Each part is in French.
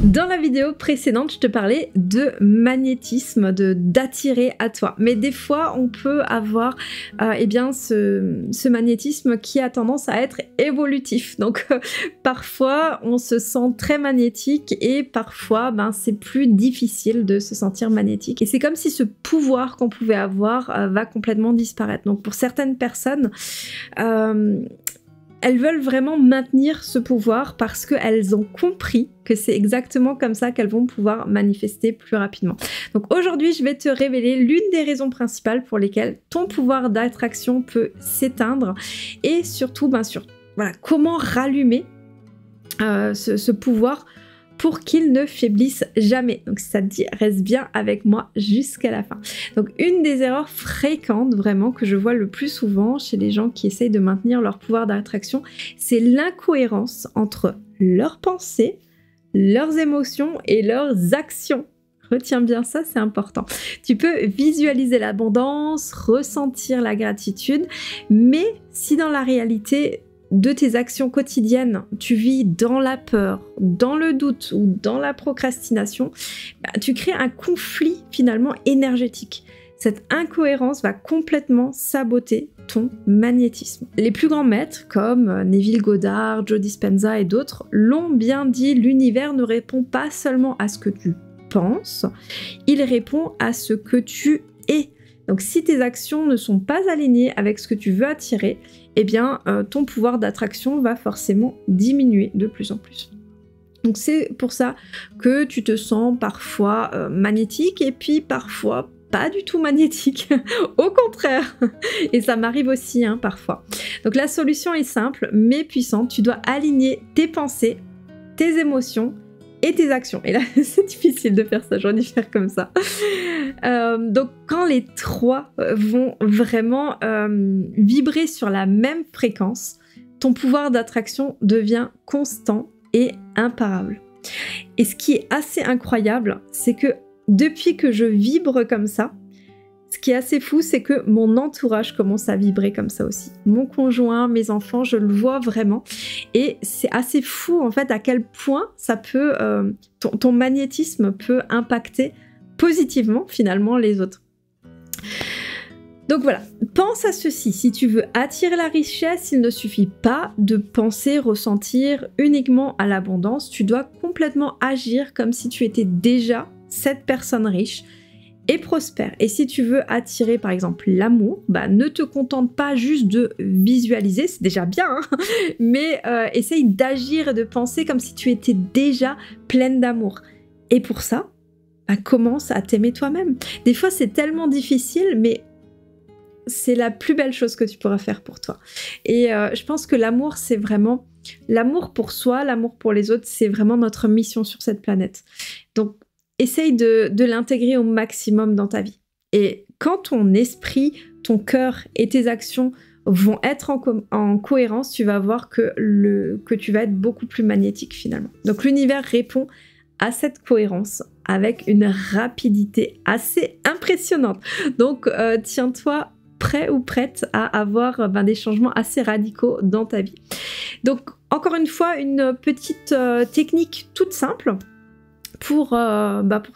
Dans la vidéo précédente, je te parlais de magnétisme, d'attirer à toi. Mais des fois, on peut avoir eh bien, ce magnétisme qui a tendance à être évolutif. Donc, parfois, on se sent très magnétique et parfois, c'est plus difficile de se sentir magnétique. Et c'est comme si ce pouvoir qu'on pouvait avoir va complètement disparaître. Donc, pour certaines personnes, elles veulent vraiment maintenir ce pouvoir parce qu'elles ont compris que c'est exactement comme ça qu'elles vont pouvoir manifester plus rapidement. Donc aujourd'hui, je vais te révéler l'une des raisons principales pour lesquelles ton pouvoir d'attraction peut s'éteindre et surtout, voilà, comment rallumer ce pouvoir pour qu'il ne faiblisse jamais. Donc si ça te dit, reste bien avec moi jusqu'à la fin. Donc une des erreurs fréquentes vraiment que je vois le plus souvent chez les gens qui essayent de maintenir leur pouvoir d'attraction, c'est l'incohérence entre leurs pensées, leurs émotions et leurs actions. Retiens bien ça, c'est important. Tu peux visualiser l'abondance, ressentir la gratitude, mais si dans la réalité de tes actions quotidiennes, tu vis dans la peur, dans le doute ou dans la procrastination, tu crées un conflit finalement énergétique. Cette incohérence va complètement saboter ton magnétisme. Les plus grands maîtres comme Neville Goddard, Joe Dispenza et d'autres l'ont bien dit, l'univers ne répond pas seulement à ce que tu penses, il répond à ce que tu es. Donc si tes actions ne sont pas alignées avec ce que tu veux attirer, eh bien ton pouvoir d'attraction va forcément diminuer de plus en plus. Donc c'est pour ça que tu te sens parfois magnétique et puis parfois pas du tout magnétique, au contraire. Et ça m'arrive aussi parfois. Donc la solution est simple mais puissante, tu dois aligner tes pensées, tes émotions et tes actions. Et là, c'est difficile de faire ça, j'aurais dû faire comme ça. Donc, quand les trois vont vraiment vibrer sur la même fréquence, ton pouvoir d'attraction devient constant et imparable. Et ce qui est assez incroyable, c'est que depuis que je vibre comme ça, ce qui est assez fou, c'est que mon entourage commence à vibrer comme ça aussi. Mon conjoint, mes enfants, je le vois vraiment. Et c'est assez fou en fait à quel point ça peut, ton magnétisme peut impacter positivement finalement les autres. Donc voilà, pense à ceci. Si tu veux attirer la richesse, il ne suffit pas de penser, ressentir uniquement à l'abondance. Tu dois complètement agir comme si tu étais déjà cette personne riche et prospère. Et si tu veux attirer par exemple l'amour, ne te contente pas juste de visualiser, c'est déjà bien, mais essaye d'agir et de penser comme si tu étais déjà pleine d'amour. Et pour ça, commence à t'aimer toi-même. Des fois c'est tellement difficile, mais c'est la plus belle chose que tu pourras faire pour toi. Et je pense que l'amour, c'est vraiment l'amour pour soi, l'amour pour les autres, c'est vraiment notre mission sur cette planète. Donc essaye de l'intégrer au maximum dans ta vie. Et quand ton esprit, ton cœur et tes actions vont être en cohérence, tu vas voir que tu vas être beaucoup plus magnétique finalement. Donc l'univers répond à cette cohérence avec une rapidité assez impressionnante. Donc tiens-toi prêt ou prête à avoir des changements assez radicaux dans ta vie. Donc encore une fois, une petite technique toute simple pour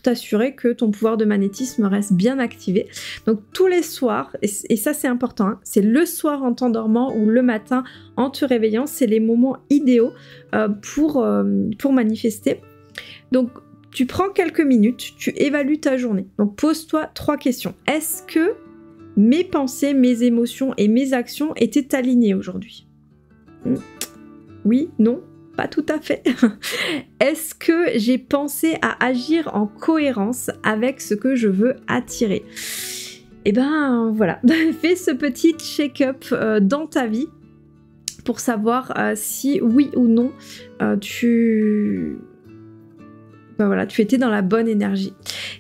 t'assurer que ton pouvoir de magnétisme reste bien activé. Donc tous les soirs, et ça c'est important, c'est le soir en t'endormant ou le matin en te réveillant, c'est les moments idéaux pour manifester. Donc tu prends quelques minutes, tu évalues ta journée. Donc pose-toi 3 questions. Est-ce que mes pensées, mes émotions et mes actions étaient alignées aujourd'hui? Oui, non? Pas tout à fait. Est-ce que j'ai pensé à agir en cohérence avec ce que je veux attirer? Et voilà, fais ce petit check-up dans ta vie pour savoir si oui ou non tu étais dans la bonne énergie.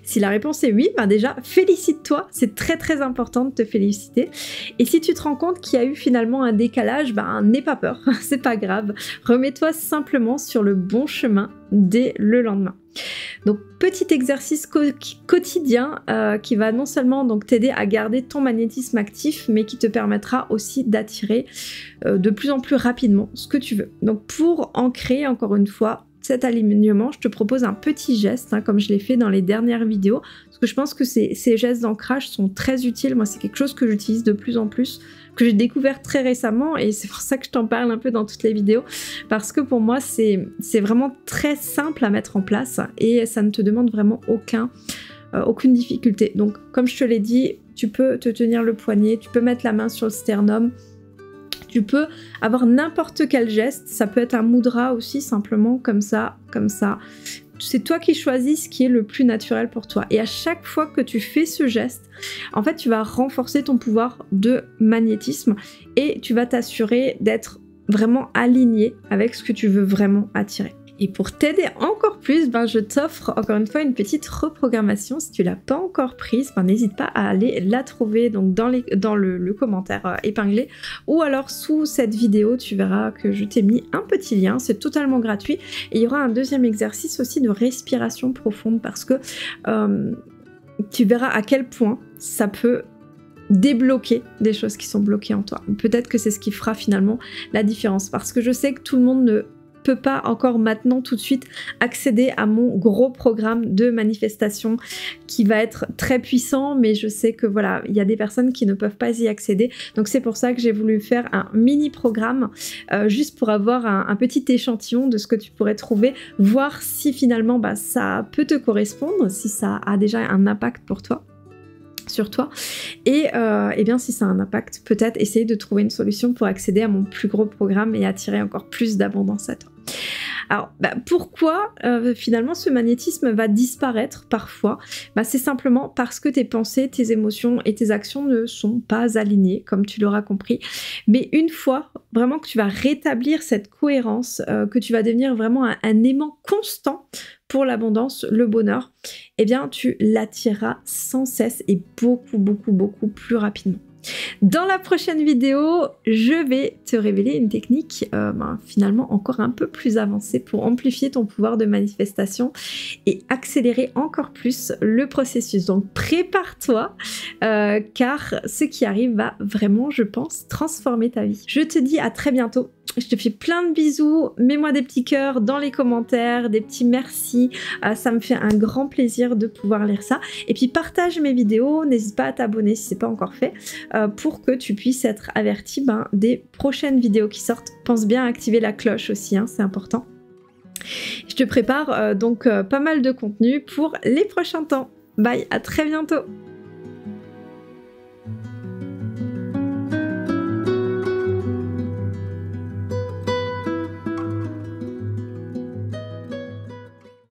Si la réponse est oui, déjà félicite-toi, c'est très très important de te féliciter. Et si tu te rends compte qu'il y a eu finalement un décalage, n'aie pas peur, c'est pas grave. Remets-toi simplement sur le bon chemin dès le lendemain. Donc petit exercice quotidien qui va non seulement donc t'aider à garder ton magnétisme actif, mais qui te permettra aussi d'attirer de plus en plus rapidement ce que tu veux. Donc pour ancrer encore une fois cet alignement, je te propose un petit geste, hein, comme je l'ai fait dans les dernières vidéos, parce que je pense que ces gestes d'ancrage sont très utiles. Moi, c'est quelque chose que j'utilise de plus en plus, que j'ai découvert très récemment, et c'est pour ça que je t'en parle un peu dans toutes les vidéos, parce que pour moi, c'est vraiment très simple à mettre en place, et ça ne te demande vraiment aucune difficulté. Donc, comme je te l'ai dit, tu peux te tenir le poignet, tu peux mettre la main sur le sternum, tu peux avoir n'importe quel geste, ça peut être un mudra aussi, simplement comme ça, comme ça. C'est toi qui choisis ce qui est le plus naturel pour toi. Et à chaque fois que tu fais ce geste, en fait, tu vas renforcer ton pouvoir de magnétisme et tu vas t'assurer d'être vraiment aligné avec ce que tu veux vraiment attirer. Et pour t'aider encore plus, je t'offre encore une fois une petite reprogrammation. Si tu l'as pas encore prise, n'hésite pas à aller la trouver donc dans le commentaire épinglé, ou alors sous cette vidéo, tu verras que je t'ai mis un petit lien, c'est totalement gratuit. Et il y aura un deuxième exercice aussi de respiration profonde, parce que tu verras à quel point ça peut débloquer des choses qui sont bloquées en toi. Peut-être que c'est ce qui fera finalement la différence, parce que je sais que tout le monde ne peut pas encore maintenant tout de suite accéder à mon gros programme de manifestation qui va être très puissant, mais je sais que voilà, il y a des personnes qui ne peuvent pas y accéder, donc c'est pour ça que j'ai voulu faire un mini programme juste pour avoir un petit échantillon de ce que tu pourrais trouver, voir si finalement ça peut te correspondre, si ça a déjà un impact pour toi, sur toi, et bien si ça a un impact, peut-être essayer de trouver une solution pour accéder à mon plus gros programme et attirer encore plus d'abondance à toi. Alors pourquoi finalement ce magnétisme va disparaître parfois? C'est simplement parce que tes pensées, tes émotions et tes actions ne sont pas alignées, comme tu l'auras compris. Mais une fois vraiment que tu vas rétablir cette cohérence, que tu vas devenir vraiment un aimant constant pour l'abondance, le bonheur, eh bien tu l'attireras sans cesse et beaucoup plus rapidement. Dans la prochaine vidéo, je vais te révéler une technique finalement encore un peu plus avancée pour amplifier ton pouvoir de manifestation et accélérer encore plus le processus. Donc prépare-toi car ce qui arrive va vraiment, je pense, transformer ta vie. Je te dis à très bientôt. Je te fais plein de bisous, mets-moi des petits cœurs dans les commentaires, des petits merci, ça me fait un grand plaisir de pouvoir lire ça. Et puis partage mes vidéos, n'hésite pas à t'abonner si ce n'est pas encore fait, pour que tu puisses être averti des prochaines vidéos qui sortent. Pense bien à activer la cloche aussi, hein, c'est important. Je te prépare donc pas mal de contenu pour les prochains temps. Bye, à très bientôt.